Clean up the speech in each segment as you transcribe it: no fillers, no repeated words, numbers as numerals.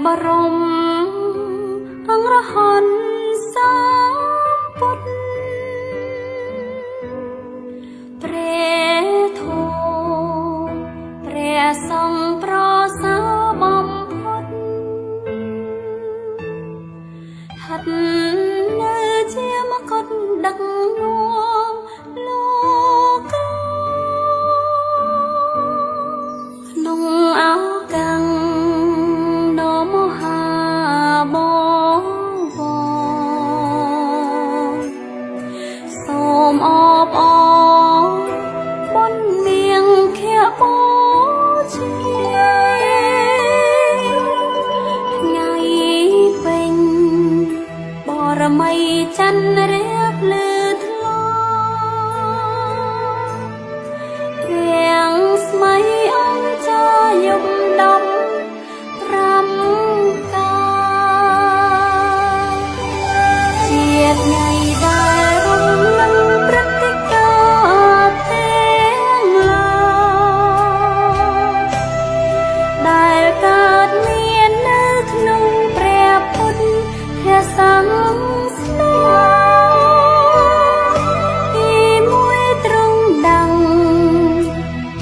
បរមអង្គរហន្តសម្ពុទ្ធព្រះធម៌ព្រះសង្ឃប្រសើរបំផុតហាត់នៅជាមកុដដឹកនាំលោកក្នុងឱកាសដ៏មហាបវរសូមអបអរបុណ្យនាងខែបូជាថ្ងៃពេញបរមីច័ន្ទរៀបលឺថ្លារាំងស្មៃអង្គចាយប់ដំ5កាជាថ្ងៃដែលរំលឹងព្រឹត្តិការណ៍ទាំងឡាយដែលកើតមាននៅក្នុងព្រះពុទ្ធសាសនាទីមួយទ្រង់ដឹង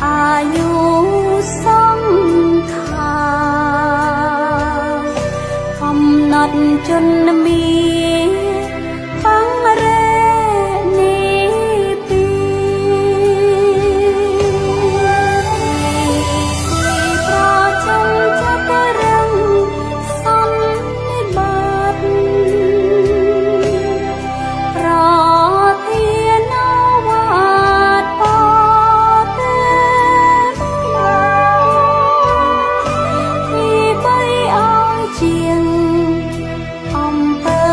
អាយុសង្ខារកំណត់ជនមានបង្រេនីពីប្រចាំចិត្តរឹងសន្និបាតប្រធានវត្តបទេទីបីអោយជាងអំពើ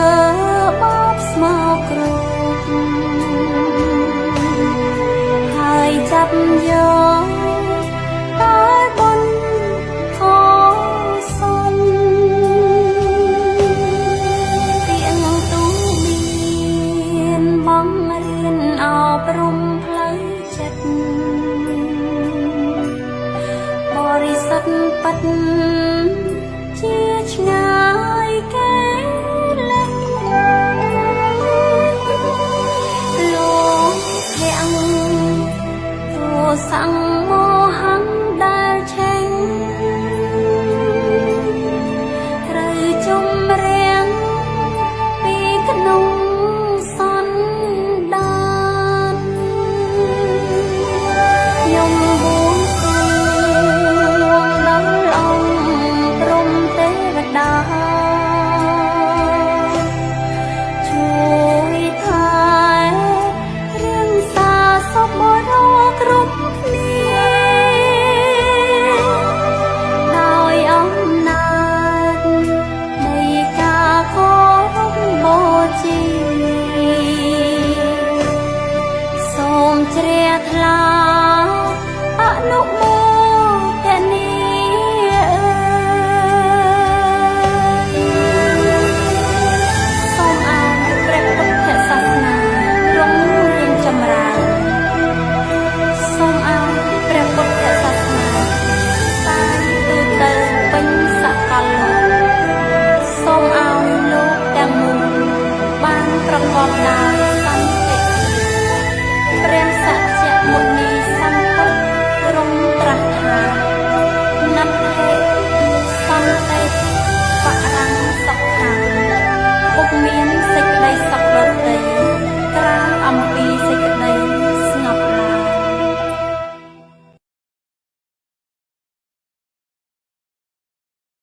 បបស្មោកគ្រប់ហើយចាប់យកដោយបុណ្យកុសលទៀងទូមានបង្រៀនអប់រំផ្លូវចិត្តបរិសុទ្ធពិតជាឆ្ងាយកេលេសលោកទាំងទោសង្ឃមហង្សដែលឆេងត្រូវជំរាំងពីក្នុងសន្តានខ្ញុំបួងសួងដល់អង្គព្រំទេវតាជួយថែរាងសាសពបរោគ្រប់គ្នាដោយអំណាចនៃការគោរពបូជាសូមជ្រះថ្លាអនុ